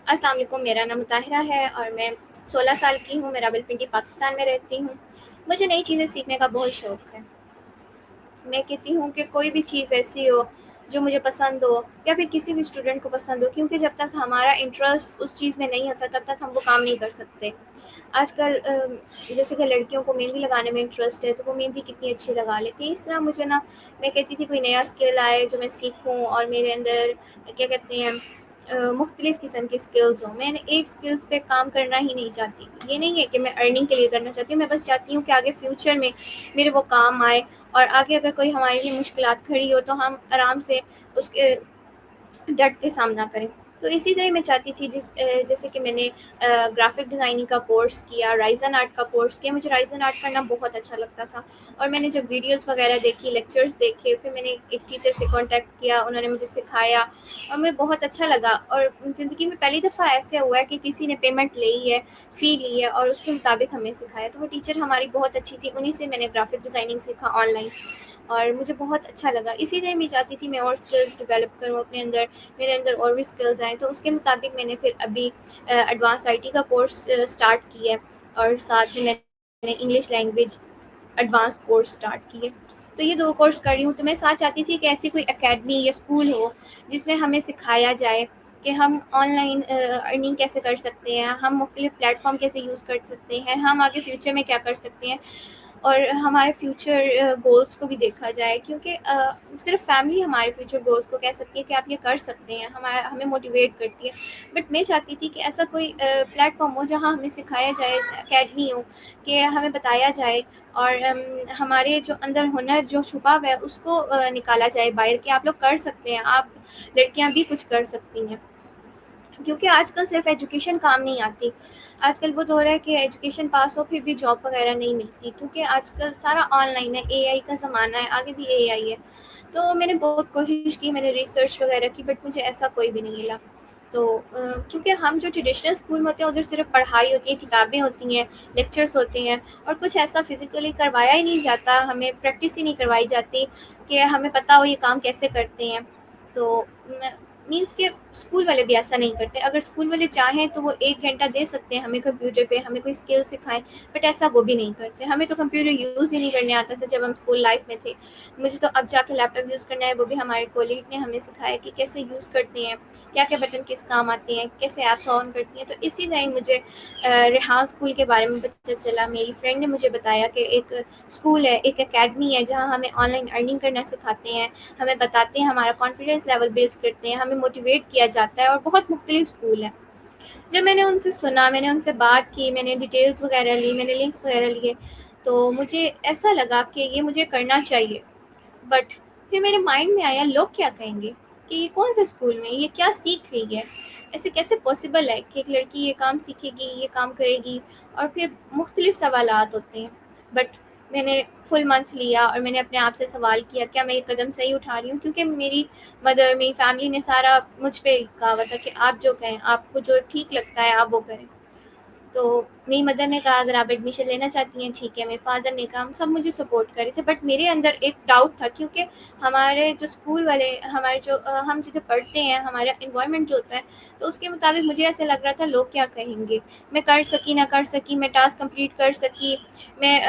السلام علیکم، میرا نام طاہرہ ہے اور میں 16 سال کی ہوں، میں راولپنڈی پاکستان میں رہتی ہوں۔ مجھے نئی چیزیں سیکھنے کا بہت شوق ہے۔ میں کہتی ہوں کہ کوئی بھی چیز ایسی ہو جو مجھے پسند ہو یا پھر کسی بھی اسٹوڈنٹ کو پسند ہو، کیونکہ جب تک ہمارا انٹرسٹ اس چیز میں نہیں ہوتا تب تک ہم وہ کام نہیں کر سکتے۔ آج کل جیسے کہ لڑکیوں کو مہندی لگانے میں انٹرسٹ ہے تو وہ مہندی کتنی اچھی لگا لیتی ہیں، اس طرح مجھے نا میں کہتی تھی کوئی نیا اسکل آئے جو میں سیکھوں اور میرے اندر کیا کہتے ہیں مختلف قسم کے اسکلز ہوں۔ میں نے ایک اسکلز پہ کام کرنا ہی نہیں چاہتی، یہ نہیں ہے کہ میں ارننگ کے لیے کرنا چاہتی ہوں، میں بس چاہتی ہوں کہ آگے فیوچر میں میرے وہ کام آئے، اور آگے اگر کوئی ہمارے لیے مشکلات کھڑی ہو تو ہم آرام سے اس کے ڈٹ کے سامنا کریں۔ تو اسی طرح میں چاہتی تھی جیسے کہ میں نے گرافک ڈیزائننگ کا کورس کیا، رائزن آرٹ کا کورس کیا۔ مجھے رائزن آرٹ کرنا بہت اچھا لگتا تھا، اور میں نے جب ویڈیوز وغیرہ دیکھی، لیکچرز دیکھے، پھر میں نے ایک ٹیچر سے کانٹیکٹ کیا، انہوں نے مجھے سکھایا اور مجھے بہت اچھا لگا۔ اور زندگی میں پہلی دفعہ ایسے ہوا ہے کہ کسی نے پیمنٹ لی ہے، فی لی ہے، اور اس کے مطابق ہمیں سکھایا۔ تو وہ ٹیچر ہماری بہت اچھی تھی، انہی سے میں نے گرافک ڈیزائننگ سیکھا آن لائن، اور مجھے بہت اچھا لگا۔ اسی طرح میں چاہتی تھی میں اور اسکلز ڈیولپ کروں اپنے اندر، میرے اندر اور بھی اسکلز آئیں، تو اس کے مطابق میں نے پھر ابھی ایڈوانس آئی ٹی کا کورس اسٹارٹ کیا ہے، اور ساتھ میں نے English language advance course start کیے۔ تو یہ 2 کورس کر رہی ہوں۔ تو میں ساتھ چاہتی تھی کہ ایسی کوئی اکیڈمی یا اسکول ہو جس میں ہمیں سکھایا جائے کہ ہم آن لائن ارننگ کیسے کر سکتے ہیں، ہم مختلف پلیٹ فارم کیسے یوز کر سکتے ہیں، ہم آگے فیوچر میں کیا کر سکتے ہیں، اور ہمارے فیوچر گولز کو بھی دیکھا جائے، کیونکہ صرف فیملی ہمارے فیوچر گولز کو کہہ سکتی ہے کہ آپ یہ کر سکتے ہیں، ہمیں موٹیویٹ کرتی ہے۔ بٹ میں چاہتی تھی کہ ایسا کوئی پلیٹ فارم ہو جہاں ہمیں سکھایا جائے، اکیڈمی ہو کہ ہمیں بتایا جائے، اور ہمارے جو اندر ہنر جو چھپا ہوا ہے اس کو نکالا جائے باہر، کہ آپ لوگ کر سکتے ہیں، آپ لڑکیاں بھی کچھ کر سکتی ہیں۔ کیونکہ آج کل صرف ایجوکیشن کام نہیں آتی، آج کل وہ دور ہے کہ ایجوکیشن پاس ہو پھر بھی جاب وغیرہ نہیں ملتی، کیونکہ آج کل سارا آن لائن ہے، اے آئی کا زمانہ ہے، آگے بھی اے آئی ہے۔ تو میں نے بہت کوشش کی، میں نے ریسرچ وغیرہ کی، بٹ مجھے ایسا کوئی بھی نہیں ملا۔ تو کیونکہ ہم جو ٹریڈیشنل اسکول میں ہوتے ہیں ادھر صرف پڑھائی ہوتی ہے، کتابیں ہوتی ہیں، لیکچرس ہوتے ہیں، اور کچھ ایسا فزیکلی کروایا ہی نہیں جاتا، ہمیں پریکٹس ہی نہیں کروائی جاتی کہ ہمیں پتہ ہو یہ کام کیسے کرتے ہیں۔ تو مینس کہ اسکول والے بھی ایسا نہیں کرتے، اگر اسکول والے چاہیں تو وہ 1 گھنٹہ دے سکتے ہیں ہمیں کمپیوٹر پہ، ہمیں کوئی اسکل سکھائیں، بٹ ایسا وہ بھی نہیں کرتے۔ ہمیں تو کمپیوٹر یوز ہی نہیں کرنے آتا تھا جب ہم اسکول لائف میں تھے، مجھے تو اب جا کے لیپ ٹاپ یوز کرنا ہے، وہ بھی ہمارے کولیگ نے ہمیں سکھایا کہ کیسے یوز کرتے ہیں، کیا کیا بٹن کس کام آتے ہیں، کیسے ایپس آن کرتی ہیں۔ تو اسی طرح مجھے ریحان اسکول کے بارے میں پتہ چلا، میری فرینڈ نے مجھے بتایا کہ ایک اسکول ہے، ایک اکیڈمی ہے جہاں ہمیں آن لائن ارننگ کرنا سکھاتے ہیں، ہمیں بتاتے ہیں، ہمارا کانفیڈنس لیول بلڈ کرتے ہیں، ہمیں موٹیویٹ کیا جاتا ہے، اور بہت مختلف اسکول ہے۔ جب میں نے ان سے سنا، میں نے ان سے بات کی، میں نے ڈیٹیلز وغیرہ لی، میں نے لنکس وغیرہ لیے، تو مجھے ایسا لگا کہ یہ مجھے کرنا چاہیے۔ بٹ پھر میرے مائنڈ میں آیا لوگ کیا کہیں گے، کہ یہ کون سے اسکول میں یہ کیا سیکھ رہی ہے، ایسے کیسے پاسبل ہے کہ ایک لڑکی یہ کام سیکھے گی، یہ کام کرے گی، اور پھر مختلف سوالات ہوتے ہیں۔ بٹ میں نے فل منتھ لیا اور میں نے اپنے آپ سے سوال کیا کیا میں یہ قدم صحیح اٹھا رہی ہوں، کیونکہ میری مدر، میری فیملی نے سارا مجھ پہ کہا ہوا تھا کہ آپ جو کہیں، آپ کو جو ٹھیک لگتا ہے آپ وہ کریں۔ تو میری مدر نے کہا اگر آپ ایڈمیشن لینا چاہتی ہیں ٹھیک ہے، میرے فادر نے کہا، ہم سب مجھے سپورٹ کر رہے تھے، بٹ میرے اندر ایک ڈاؤٹ تھا، کیونکہ ہمارے جو اسکول والے، ہمارے جو ہم جدھر پڑھتے ہیں، ہمارا انوائرمنٹ جو ہوتا ہے، تو اس کے مطابق مجھے ایسے لگ رہا تھا لوگ کیا کہیں گے، میں کر سکی نہ کر سکی، میں ٹاسک کمپلیٹ کر سکی، میں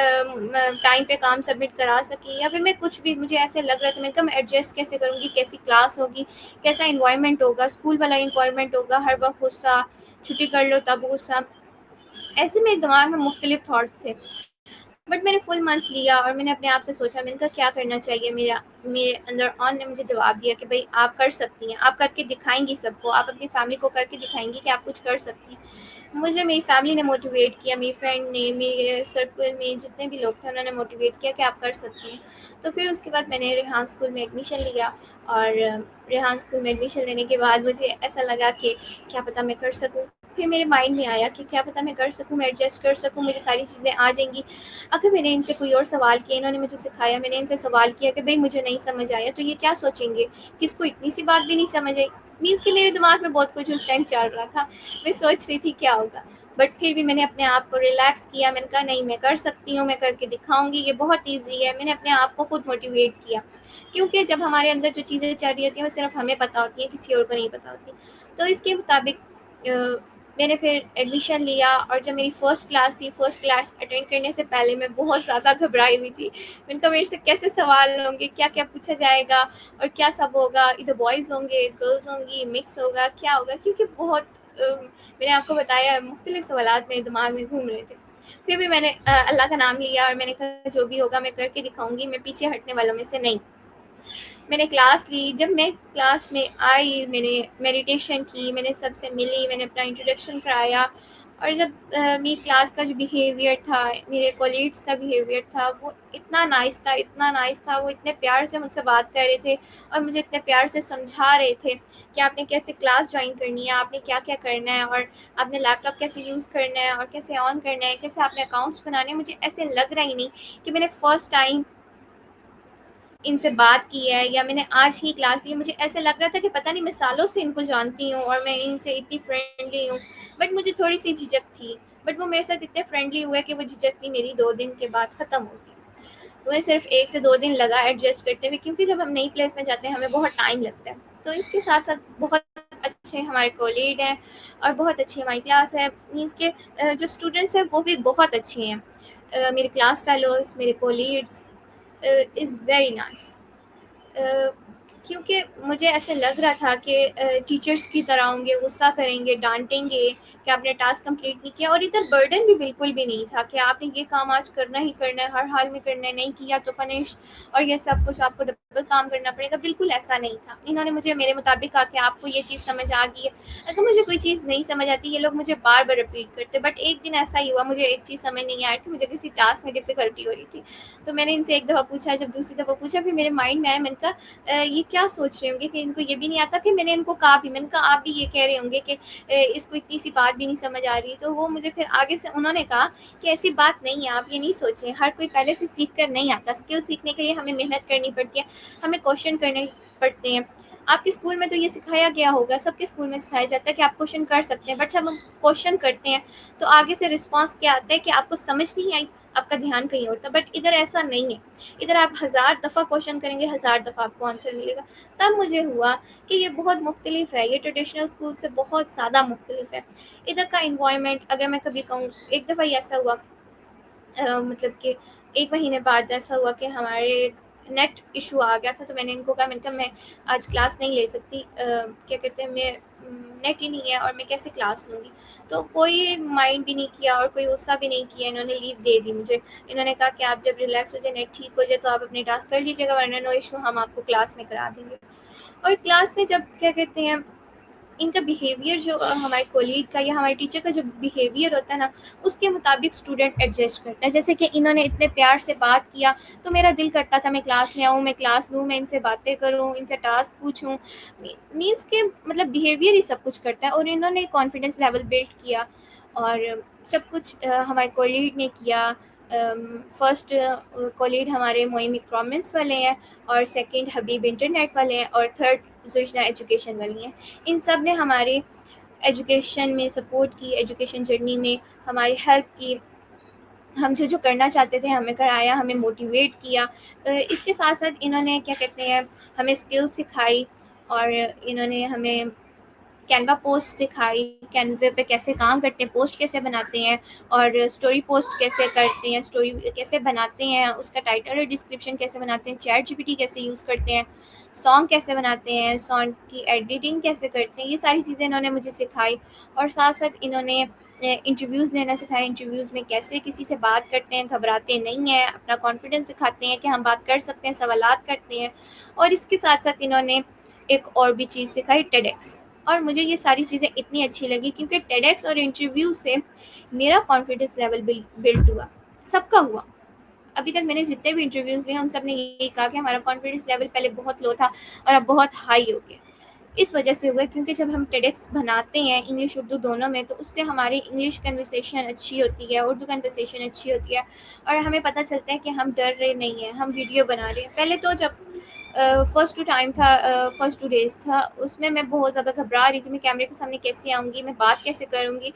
ٹائم پہ کام سبمٹ کرا سکی، یا پھر میں کچھ بھی، مجھے ایسے لگ رہا تھا، میں نے کہا میں ایڈجسٹ کیسے کروں گی، کیسی کلاس ہوگی، کیسا انوائرمنٹ ہوگا، اسکول والا انوائرمنٹ ہوگا، ہر وقت غصہ، چھٹی کر لو تب غصہ، ایسے میرے دماغ میں مختلف تھاٹس تھے۔ بٹ میں نے فل منتھ لیا اور میں نے اپنے آپ سے سوچا، میں نے کہا کیا کرنا چاہیے، میرے اندر آن نے مجھے جواب دیا کہ بھائی آپ کر سکتی ہیں، آپ کر کے دکھائیں گی سب کو، آپ اپنی فیملی کو کر کے دکھائیں گی کہ آپ کچھ کر سکتی ہیں۔ مجھے میری فیملی نے موٹیویٹ کیا، میری فرینڈ نے، میرے سرکل میں جتنے بھی لوگ تھے انہوں نے موٹیویٹ کیا کہ آپ کر سکتی ہیں۔ تو پھر اس کے بعد میں نے ریحان اسکول میں ایڈمیشن لیا، اور ریحان اسکول میں ایڈمیشن لینے کے بعد مجھے ایسا لگا کہ کیا پتہ میں کر سکوں۔ پھر میرے مائنڈ میں آیا کہ کیا پتہ میں کر سکوں، میں ایڈجسٹ کر سکوں، مجھے ساری چیزیں آ جائیں گی۔ اگر میں نے ان سے کوئی اور سوال کیا، انہوں نے مجھے سکھایا، میں نے ان سے سوال کیا کہ بھئی مجھے نہیں سمجھ آیا تو یہ کیا سوچیں گے، کس کو اتنی سی بات بھی نہیں سمجھ آئی، مینس کہ میرے دماغ میں بہت کچھ اس ٹائم چل رہا تھا، میں سوچ رہی تھی کیا ہوگا۔ بٹ پھر بھی میں نے اپنے آپ کو ریلیکس کیا، میں نے کہا نہیں میں کر سکتی ہوں، میں کر کے دکھاؤں گی، یہ بہت ایزی ہے۔ میں نے اپنے آپ کو خود موٹیویٹ کیا، کیونکہ جب ہمارے اندر جو چیزیں چل رہی ہوتی ہیں وہ صرف ہمیں پتہ ہوتی ہیں، کسی اور کو نہیں پتہ ہوتی۔ تو اس کے مطابق میں نے پھر ایڈمیشن لیا، اور جب میری فرسٹ کلاس تھی، فرسٹ کلاس اٹینڈ کرنے سے پہلے میں بہت زیادہ گھبرائی ہوئی تھی. میں نے کہا میرے سے کیسے سوال ہوں گے، کیا کیا پوچھا جائے گا، اور کیا سب ہوگا، ادھر بوائز ہوں گے، گرلز ہوں گی، مکس ہوگا، کیا ہوگا، کیونکہ بہت میں نے آپ کو بتایا مختلف سوالات میرے دماغ میں گھوم رہے تھے. پھر بھی میں نے اللہ کا نام لیا، اور میں نے کہا جو بھی ہوگا میں کر کے دکھاؤں گی، میں پیچھے ہٹنے والوں میں سے نہیں. میں نے کلاس لی. جب میں کلاس میں آئی، میں نے میڈیٹیشن کی، میں نے سب سے ملی، میں نے اپنا انٹروڈکشن کرایا. اور جب میری کلاس کا جو بیہیویئر تھا، میرے کولیگس کا بیہیویئر تھا، وہ اتنا نائس تھا، اتنا نائس تھا. وہ اتنے پیار سے مجھ سے بات کر رہے تھے، اور مجھے اتنے پیار سے سمجھا رہے تھے کہ آپ نے کیسے کلاس جوائن کرنی ہے، آپ نے کیا کیا کرنا ہے، اور آپ نے لیپ ٹاپ کیسے یوز کرنا ہے، اور کیسے آن کرنا ہے، کیسے آپ نے اکاؤنٹس بنانے ہیں. مجھے ایسے لگ رہا ہی نہیں کہ میں نے فرسٹ ٹائم ان سے بات کی ہے، یا میں نے آج ہی کلاس لی. مجھے ایسے لگ رہا تھا کہ پتہ نہیں میں سالوں سے ان کو جانتی ہوں، اور میں ان سے اتنی فرینڈلی ہوں. بٹ مجھے تھوڑی سی جھجک تھی. بٹ وہ میرے ساتھ اتنے فرینڈلی ہوئے کہ وہ جھجک بھی میری 2 دن کے بعد ختم ہو گئی. مجھے صرف 1 سے 2 دن لگا ایڈجسٹ کرتے ہوئے، کیونکہ جب ہم نئی پلیس میں جاتے ہیں ہمیں بہت ٹائم لگتا ہے. تو اس کے ساتھ ساتھ بہت اچھے ہمارے کولیگ ہیں، اور بہت اچھی ہماری کلاس ہے. مینس کہ جو اسٹوڈنٹس ہیں وہ بھی بہت اچھے ہیں. میرے کلاس فیلوز، میرے کولیگس از ویری نائس. کیونکہ مجھے ایسے لگ رہا تھا کہ ٹیچرس کی طرح ہوں گے، غصہ کریں گے، ڈانٹیں گے کہ آپ نے ٹاسک کمپلیٹ نہیں کیا. اور ادھر برڈن بھی بالکل بھی نہیں تھا کہ آپ نے یہ کام آج کرنا ہی کرنا ہے، ہر حال میں کرنا ہے، نہیں کیا تو پنش، اور یہ سب کچھ آپ کو ڈبل کام کرنا پڑے گا. بالکل ایسا نہیں تھا. انہوں نے مجھے میرے مطابق کہا کہ آپ کو یہ چیز سمجھ آ گئی ہے. اگر مجھے کوئی چیز نہیں سمجھ آتی، یہ لوگ مجھے بار بار رپیٹ کرتے. بٹ ایک دن ایسا ہی ہوا، مجھے ایک چیز سمجھ نہیں آ رہی تھی، مجھے کسی ٹاسک میں ڈفیکلٹی ہو رہی تھی. تو میں نے ان سے ایک دفعہ پوچھا، جب دوسری دفعہ پوچھا، پھر میرے مائنڈ میں آیا، میں نے کہا یہ کیا سوچ رہے ہوں گے کہ ان کو یہ بھی نہیں آتا. پھر میں نے ان کو کہا بھی، میں نے کہا آپ بھی یہ کہہ رہے ہوں گے کہ اس کو اتنی سی بات بھی نہیں سمجھ آ رہی. تو وہ مجھے پھر آگے سے انہوں نے کہا کہ ایسی بات نہیں ہے، آپ یہ نہیں سوچیں، ہر کوئی پہلے سے سیکھ کر نہیں آتا. اسکل سیکھنے کے لیے ہمیں محنت کرنی پڑتی ہے، ہمیں کوشچن کرنے پڑتے ہیں. آپ کے اسکول میں تو یہ سکھایا گیا ہوگا، سب کے اسکول میں سکھایا جاتا ہے کہ آپ کوشچن کر سکتے ہیں. بٹ جب ہم کوشچن کرتے ہیں تو آگے سے رسپانس کیا آتا ہے کہ آپ کو سمجھ نہیں آئی، آپ کا دھیان کہیں ہوتا. بٹ ادھر ایسا نہیں ہے. ادھر آپ 1000 دفعہ کوشچن کریں گے، 1000 دفعہ آپ کو آنسر ملے گا. تب مجھے ہوا کہ یہ بہت مختلف ہے، یہ ٹریڈیشنل اسکول سے بہت زیادہ مختلف ہے. ادھر کا انوائرمنٹ، اگر میں کبھی کہوں، ایک دفعہ یہ ایسا ہوا، مطلب کہ 1 مہینے بعد ایسا ہوا کہ ہمارے نیٹ ایشو آ گیا تھا. تو میں نے ان کو کہا، میں نے کہا میں آج کلاس نہیں لے سکتی، کیا کہتے ہیں، میں نیٹ ہی نہیں ہے اور میں کیسے کلاس لوں گی. تو کوئی مائنڈ بھی نہیں کیا اور کوئی غصہ بھی نہیں کیا. انہوں نے لیو دے دی مجھے. انہوں نے کہا کہ آپ جب ریلیکس ہو جائے، نیٹ ٹھیک ہو جائے، تو آپ اپنے ٹاسک کر لیجیے گا، ورنہ نو ایشو، ہم آپ کو کلاس میں کرا دیں گے. اور کلاس میں جب کیا کہتے ہیں ان کا بیہیویئر، جو ہمارے کولیگ کا یا ہمارے ٹیچر کا جو بیہیویئر ہوتا ہے نا، اس کے مطابق اسٹوڈنٹ ایڈجسٹ کرتا ہے. جیسے کہ انہوں نے اتنے پیار سے بات کیا تو میرا دل کرتا تھا میں کلاس میں آؤں، میں کلاس لوں، میں ان سے باتیں کروں، ان سے ٹاسک پوچھوں. مینس کہ مطلب بیہیویئر ہی سب کچھ کرتا ہے. اور انہوں نے کانفیڈنس لیول بلڈ کیا، اور سب کچھ ہمارے کولیگ نے کیا. فرسٹ کولیگ ہمارے معیم اکرامنس والے ہیں، اور سیکنڈ حبیب انٹرنیٹ والے ہیں، اور تھرڈ زوجنا ایجوکیشن والی ہیں. ان سب نے ہماری ایجوکیشن میں سپورٹ کی، ایجوکیشن جرنی میں ہماری ہیلپ کی. ہم جو جو کرنا چاہتے تھے ہمیں کرایا، ہمیں موٹیویٹ کیا. اس کے ساتھ ساتھ انہوں نے کیا کہتے ہیں ہمیں اسکل سکھائی، اور انہوں نے ہمیں کینوا پوسٹ سکھائی، کینوے پہ کیسے کام کرتے ہیں، پوسٹ کیسے بناتے ہیں، اور اسٹوری پوسٹ کیسے کرتے ہیں، اسٹوری کیسے بناتے ہیں، اس کا ٹائٹل اور ڈسکرپشن کیسے بناتے ہیں، چیٹ جی پی ٹی کیسے یوز کرتے ہیں، سانگ کیسے بناتے ہیں، سانگ کی ایڈیٹنگ کیسے کرتے ہیں. یہ ساری چیزیں انہوں نے مجھے سکھائی. اور ساتھ ساتھ انہوں نے انٹرویوز لینا سکھایا. انٹرویوز میں کیسے کسی سے بات کرتے ہیں، گھبراتے نہیں ہیں، اپنا کانفیڈنس دکھاتے ہیں کہ ہم بات کر سکتے ہیں، سوالات کرتے ہیں. اور اس کے ساتھ ساتھ انہوں نے ایک اور بھی چیز سکھائی، ٹیڈیکس. اور مجھے یہ ساری چیزیں اتنی اچھی لگی کیونکہ ٹیڈیکس اور انٹرویو سے میرا کانفیڈنس لیول بلڈ ہوا، سب کا ہوا. ابھی تک میں نے جتنے بھی انٹرویوز لیے ان سب نے یہی کہا کہ ہمارا کانفیڈنس لیول پہلے بہت لو تھا اور اب بہت ہائی ہو گیا. اس وجہ سے ہوا کیونکہ جب ہم ٹیڈیکس بناتے ہیں انگلش اردو دونوں میں، تو اس سے ہماری انگلش کنورسیشن اچھی ہوتی ہے، اردو کنورسیشن اچھی ہوتی ہے، اور ہمیں پتہ چلتا ہے کہ ہم ڈر رہے نہیں ہیں، ہم ویڈیو بنا رہے ہیں. پہلے تو جب فرسٹ ٹائم تھا، فرسٹ 2 days تھا، اس میں بہت زیادہ گھبرا رہی تھی. میں کیمرے کے سامنے کیسے آؤں گی، میں بات کیسے کروں گی،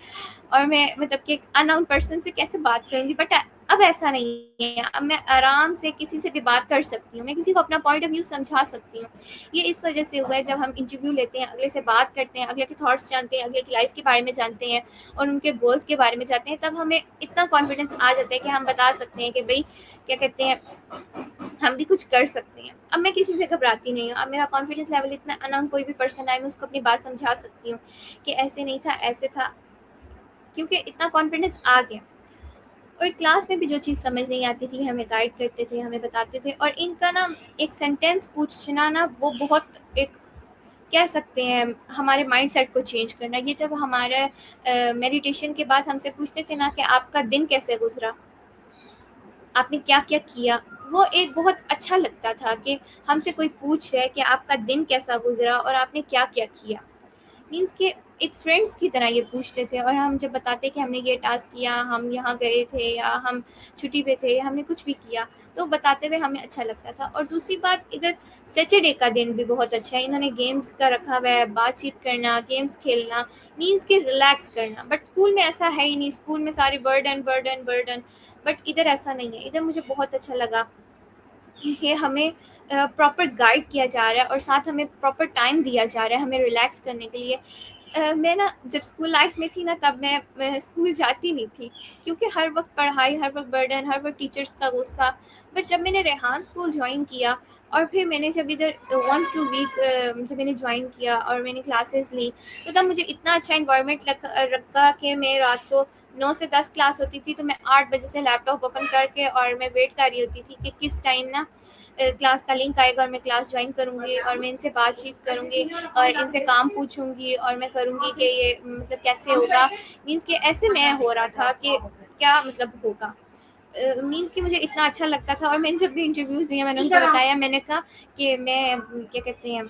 اور میں مطلب کہ ان نون پرسن سے کیسے بات کروں گی. بٹ اب ایسا نہیں ہے، اب میں آرام سے کسی سے بھی بات کر سکتی ہوں، میں کسی کو اپنا پوائنٹ آف ویو سمجھا سکتی ہوں۔ یہ اس وجہ سے ہوا ہے، جب ہم انٹرویو لیتے ہیں، اگلے سے بات کرتے ہیں، اگلے کے تھاٹس جانتے ہیں، اگلے کی لائف کے بارے میں جانتے ہیں اور ان کے گولس کے بارے میں جانتے ہیں، تب ہمیں اتنا کانفیڈنس آ جاتا ہے کہ ہم بتا سکتے ہیں کہ بھئی کیا کہتے ہیں، ہم بھی کچھ کر سکتے ہیں۔ اب میں کسی سے گھبراتی نہیں ہوں، اب میرا کانفیڈنس لیول اتنا انون، کوئی بھی پرسن آئے میں اس کو اپنی بات سمجھا سکتی ہوں کہ ایسے نہیں تھا، ایسے تھا، کیونکہ اتنا کانفیڈنس آ گیا۔ اور کلاس میں بھی جو چیز سمجھ نہیں آتی تھی ہمیں گائیڈ کرتے تھے، ہمیں بتاتے تھے، اور ان کا نا ایک سینٹینس پوچھنا نا وہ بہت ایک کہہ سکتے ہیں ہمارے مائنڈ سیٹ کو چینج کرنا۔ یہ جب ہمارے میڈیٹیشن کے بعد ہم سے پوچھتے تھے نا کہ آپ کا دن کیسے گزرا، آپ نے کیا کیا کیا، وہ ایک بہت اچھا لگتا تھا کہ ہم سے کوئی پوچھ رہا ہے کہ آپ کا دن کیسا گزرا اور آپ نے کیا کیا کیا، مینس کہ ایک فرینڈس کی طرح یہ پوچھتے تھے۔ اور ہم جب بتاتے کہ ہم نے یہ ٹاسک کیا، ہم یہاں گئے تھے، یا ہم چھٹی پہ تھے، ہم نے کچھ بھی کیا، تو بتاتے ہوئے ہمیں اچھا لگتا تھا۔ اور دوسری بات، ادھر سیٹرڈے کا دن بھی بہت اچھا ہے، انہوں نے گیمز کا رکھا ہوا ہے، بات چیت کرنا، گیمز کھیلنا، مینس کہ ریلیکس کرنا۔ بٹ اسکول میں ایسا ہے ہی نہیں، اسکول میں ساری برڈن برڈن برڈن، بٹ ادھر ایسا نہیں ہے۔ ادھر مجھے بہت اچھا لگا کہ ہمیں پراپر گائیڈ کیا جا رہا ہے اور ساتھ ہمیں پراپر ٹائم دیا جا رہا ہے ہمیں ریلیکس کرنے کے لیے۔ میں نا جب اسکول لائف میں تھی نا، تب میں اسکول جاتی نہیں تھی، کیونکہ ہر وقت پڑھائی، ہر وقت برڈن، ہر وقت ٹیچرس کا غصہ۔ بٹ جب میں نے ریحان اسکول جوائن کیا، اور پھر میں نے جب ادھر 1-2 ویک جب میں نے جوائن کیا اور میں نے کلاسز لی، تو تب مجھے اتنا اچھا انوائرمنٹ رکھا کہ میں رات کو 9 سے 10 کلاس ہوتی تھی، تو میں 8 بجے سے لیپ ٹاپ اوپن کر کے اور میں ویٹ کر رہی ہوتی تھی کہ کس ٹائم نا کلاس کا لنک آئے گا اور میں کلاس جوائن کروں گی، اور میں ان سے بات چیت کروں گی اور ان سے کام پوچھوں گی، اور میں کروں گی کہ یہ مطلب کیسے ہوگا، مینس کہ ایسے میں ہو رہا تھا کہ کیا مطلب ہوگا، مینس کہ مجھے اتنا اچھا لگتا تھا۔ اور میں نے جب بھی انٹرویوز دیا، میں نے ان کو بتایا، میں نے کہا کہ میں کیا کہتے ہیں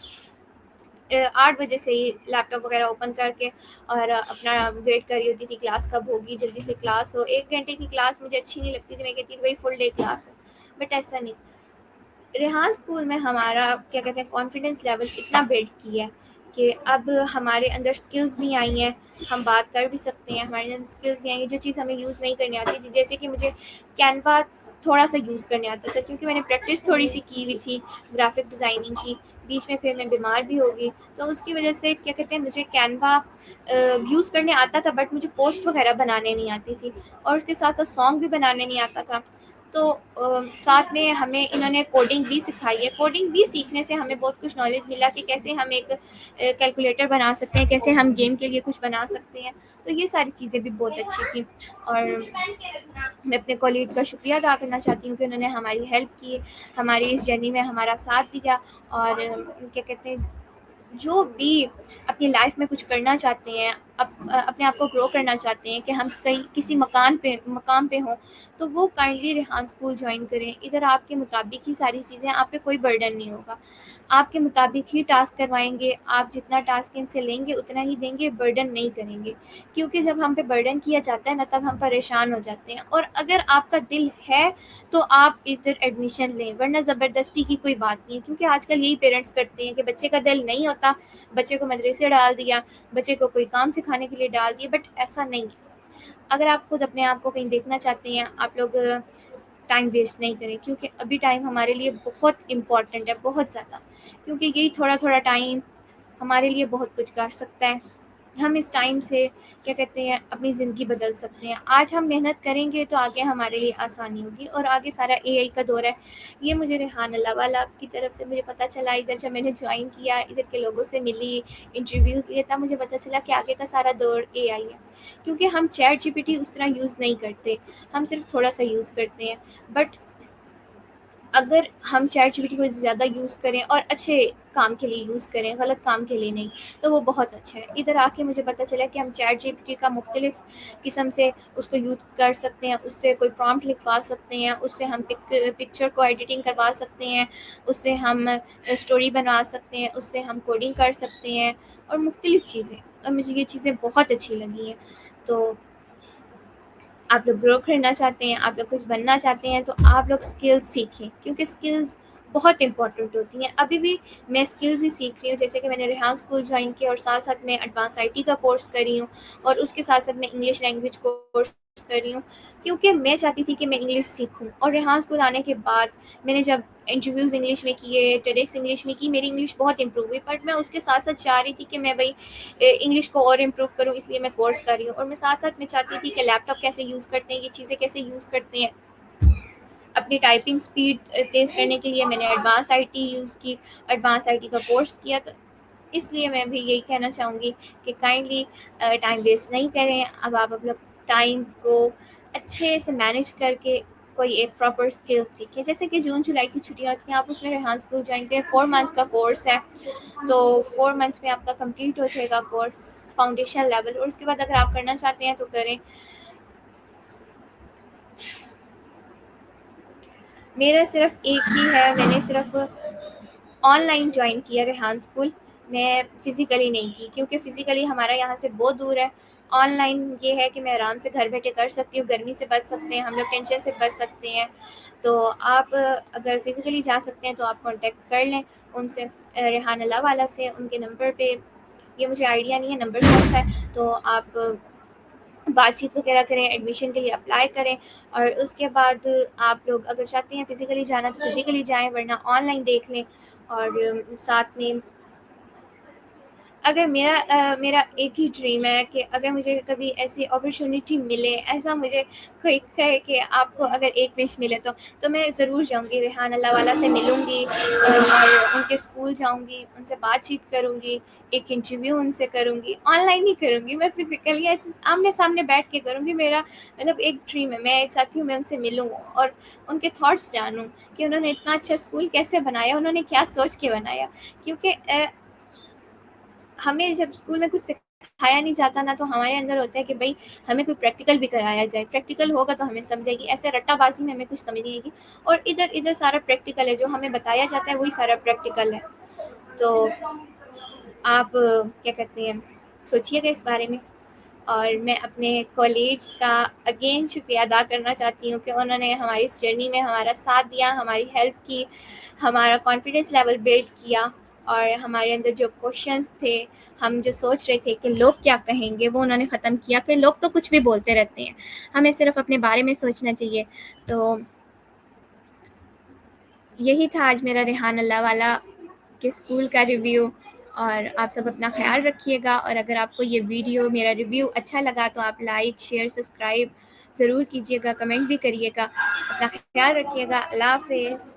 8 بجے سے ہی لیپ ٹاپ وغیرہ اوپن کر کے اور اپنا ویٹ کر رہی ہوتی تھی کلاس کب ہوگی، جلدی سے کلاس ہو۔ 1 گھنٹے کی کلاس مجھے اچھی نہیں لگتی تھی، میں کہتی تھی بھائی فل ڈے کلاس ہو، بٹ ایسا نہیں۔ ریحان اسکول میں ہمارا کیا کہتے ہیں کانفیڈنس لیول اتنا بلڈ کیا ہے کہ اب ہمارے اندر اسکلز بھی آئی ہیں، ہم بات کر بھی سکتے ہیں، ہمارے اندر اسکلز بھی آئی ہیں جو چیز ہمیں یوز نہیں کرنی آتی تھی، جیسے کہ مجھے کینوا تھوڑا سا یوز کرنے آتا تھا، کیونکہ میں نے پریکٹس تھوڑی سی کی ہوئی تھی گرافک ڈیزائننگ کی، بیچ میں پھر میں بیمار بھی ہو گئی، تو اس کی وجہ سے کیا کہتے ہیں مجھے کینوا یوز کرنے آتا تھا، بٹ مجھے پوسٹ وغیرہ بنانے نہیں آتی تھی، اور اس کے ساتھ ساتھ سانگ بھی بنانے نہیں آتا تھا۔ تو ساتھ میں ہمیں انہوں نے کوڈنگ بھی سکھائی ہے، کوڈنگ بھی سیکھنے سے ہمیں بہت کچھ نالج ملا کہ کیسے ہم ایک کیلکولیٹر بنا سکتے ہیں، کیسے ہم گیم کے لیے کچھ بنا سکتے ہیں، تو یہ ساری چیزیں بھی بہت اچھی تھیں۔ اور میں اپنے کولیگ کا شکریہ ادا کرنا چاہتی ہوں کہ انہوں نے ہماری ہیلپ کی، ہماری اس جرنی میں ہمارا ساتھ دیا، اور کیا کہتے ہیں جو بھی اپنی لائف میں کچھ کرنا چاہتے ہیں، اپنے آپ کو گرو کرنا چاہتے ہیں کہ ہم کہیں کسی مقام پہ ہوں، تو وہ کائنڈلی ریحان اسکول جوائن کریں۔ ادھر آپ کے مطابق ہی ساری چیزیں، آپ پہ کوئی برڈن نہیں ہوگا، آپ کے مطابق ہی ٹاسک کروائیں گے، آپ جتنا ٹاسک ان سے لیں گے اتنا ہی دیں گے، برڈن نہیں کریں گے، کیونکہ جب ہم پہ برڈن کیا جاتا ہے نا تب ہم پریشان ہو جاتے ہیں۔ اور اگر آپ کا دل ہے تو آپ ادھر ایڈمیشن لیں، ورنہ زبردستی کی کوئی بات نہیں ہے، کیونکہ آج کل یہی پیرنٹس کرتے ہیں کہ بچے کا دل نہیں ہوتا، بچے کو مدرسے ڈال دیا، بچے کو کوئی کام سکھانے کے لیے ڈال دیا، بٹ ایسا نہیں ہے۔ اگر آپ خود اپنے آپ کو کہیں دیکھنا چاہتے ہیں، آپ لوگ ٹائم ویسٹ نہیں کریں، کیونکہ ابھی ٹائم ہمارے لیے بہت امپورٹنٹ ہے، بہت زیادہ، کیونکہ یہی تھوڑا تھوڑا ٹائم ہمارے لیے بہت کچھ کر سکتا ہے۔ ہم اس ٹائم سے کیا کہتے ہیں اپنی زندگی بدل سکتے ہیں۔ آج ہم محنت کریں گے تو آگے ہمارے لیے آسانی ہوگی، اور آگے سارا اے آئی کا دور ہے۔ یہ مجھے ریحان اللہ والا کی طرف سے مجھے پتہ چلا، ادھر جب میں نے جوائن کیا، ادھر کے لوگوں سے ملی، انٹرویوز لیے، تب مجھے پتہ چلا کہ آگے کا سارا دور اے آئی ہے، کیونکہ ہم چیٹ جی پی ٹی اس طرح یوز نہیں کرتے، ہم صرف تھوڑا سا یوز کرتے ہیں، بٹ اگر ہم چیٹ جی پی ٹی کو زیادہ یوز کریں اور اچھے کام کے لیے یوز کریں، غلط کام کے لیے نہیں، تو وہ بہت اچھا ہے۔ ادھر آ کے مجھے پتہ چلا کہ ہم چیٹ جی پی ٹی کا مختلف قسم سے اس کو یوز کر سکتے ہیں، اس سے کوئی پرومپٹ لکھوا سکتے ہیں، اس سے ہم پکچر کو ایڈیٹنگ کروا سکتے ہیں، اس سے ہم اسٹوری بنا سکتے ہیں، اس سے ہم کوڈنگ کر سکتے ہیں، اور مختلف چیزیں، اور مجھے یہ چیزیں بہت اچھی لگی ہیں۔ تو آپ لوگ گرو کرنا چاہتے ہیں، آپ لوگ کچھ بننا چاہتے ہیں، تو آپ لوگ اسکلز سیکھیں، کیونکہ اسکلز بہت امپورٹنٹ ہوتی ہیں. ابھی بھی میں اسکلز ہی سیکھ رہی ہوں، جیسے کہ میں نے ریحان اسکول جوائن کیا اور ساتھ ساتھ میں ایڈوانس آئی ٹی کا کورس کر رہی ہوں، اور اس کے ساتھ ساتھ میں انگلش لینگویج کورس کر رہی ہوں، کیونکہ میں چاہتی تھی کہ میں انگلش سیکھوں. اور ریحان اسکول آنے کے بعد میں نے جب انٹرویوز انگلش میں کیے، ٹیڈیکس انگلش میں کی، میری انگلش بہت امپروو ہوئی. بٹ میں اس کے ساتھ ساتھ چاہ رہی تھی کہ میں بھائی انگلش کو اور امپروو کروں، اس لیے میں کورس کر رہی ہوں. اور میں ساتھ ساتھ میں چاہتی تھی کہ لیپ ٹاپ کیسے یوز کرتے ہیں، یہ چیزیں کیسے یوز کرتے ہیں. اپنی ٹائپنگ سپیڈ تیز کرنے کے لیے میں نے ایڈوانس آئی ٹی یوز کی، ایڈوانس آئی ٹی کا کورس کیا. تو اس لیے میں بھی یہی کہنا چاہوں گی کہ کائنڈلی ٹائم ویسٹ نہیں کریں. اب آپ اپنا ٹائم کو اچھے سے مینیج کر کے کوئی ایک پراپر اسکل سیکھیں. جیسے کہ جون جولائی کی چھٹیاں ہوتی ہیں، آپ اس میں ریحان اسکول جوائن کریں. 4 منتھ کا کورس ہے، تو 4 منتھ میں آپ کا کمپلیٹ ہو جائے گا کورس فاؤنڈیشن لیول. اور اس کے بعد اگر آپ کرنا چاہتے ہیں تو کریں. میرا صرف ایک ہی ہے، میں نے صرف آن لائن جوائن کیا ریحان اسکول. میں فزیکلی نہیں کی، کیونکہ فزیکلی ہمارا یہاں سے بہت دور ہے. آن لائن یہ ہے کہ میں آرام سے گھر بیٹھے کر سکتی ہوں، گرمی سے بچ سکتے ہیں ہم لوگ، ٹینشن سے بچ سکتے ہیں. تو آپ اگر فزیکلی جا سکتے ہیں تو آپ کانٹیکٹ کر لیں ان سے، ریحان اللہ والا سے. ان کے نمبر پہ، یہ مجھے آئیڈیا نہیں ہے نمبر کون سا ہے، تو آپ بات چیت وغیرہ کریں، ایڈمیشن کے لیے اپلائی کریں. اور اس کے بعد آپ لوگ اگر چاہتے ہیں فزیکلی جانا تو فزیکلی جائیں، ورنہ آن لائن دیکھ لیں. اور ساتھ میں اگر میرا ایک ہی ڈریم ہے کہ اگر مجھے کبھی ایسی اپرچونیٹی ملے، ایسا مجھے کوئی کہے کہ آپ کو اگر ایک وش ملے تو میں ضرور جاؤں گی، ریحان اللہ والا سے ملوں گی، اور ان کے اسکول جاؤں گی، ان سے بات چیت کروں گی، ایک انٹرویو ان سے کروں گی. آن لائن ہی کروں گی، میں فزیکلی ایسے آمنے سامنے بیٹھ کے کروں گی. میرا مطلب ایک ڈریم ہے، میں چاہتی ہوں میں ان سے ملوں اور ان کے تھاٹس جانوں کہ انہوں نے اتنا اچھا اسکول کیسے بنایا، انہوں نے کیا سوچ کے بنایا. کیونکہ ہمیں جب اسکول میں کچھ سکھایا نہیں جاتا نا، تو ہمارے اندر ہوتا ہے کہ بھائی ہمیں کوئی پریکٹیکل بھی کرایا جائے. پریکٹیکل ہوگا تو ہمیں سمجھے گی، ایسے رٹا بازی میں ہمیں کچھ سمجھ نہیں آئے گی. اور ادھر سارا پریکٹیکل ہے، جو ہمیں بتایا جاتا ہے وہی سارا پریکٹیکل ہے. تو آپ کیا کہتے ہیں، سوچیے گا اس بارے میں. اور میں اپنے کولیگس کا اگین شکریہ ادا کرنا چاہتی ہوں کہ انہوں نے ہماری اس جرنی میں ہمارا ساتھ دیا، ہماری ہیلپ کی، ہمارا کانفیڈنس لیول بلڈ کیا. اور ہمارے اندر جو کوشچنس تھے، ہم جو سوچ رہے تھے کہ لوگ کیا کہیں گے، وہ انہوں نے ختم کیا کہ لوگ تو کچھ بھی بولتے رہتے ہیں، ہمیں صرف اپنے بارے میں سوچنا چاہیے. تو یہی تھا آج میرا ریحان اللہ والا کے اسکول کا ریویو. اور آپ سب اپنا خیال رکھیے گا. اور اگر آپ کو یہ ویڈیو، میرا ریویو اچھا لگا تو آپ لائک، شیئر، سبسکرائب ضرور کیجیے گا، کمنٹ بھی کریے گا. اپنا خیال رکھیے گا. اللہ حافظ.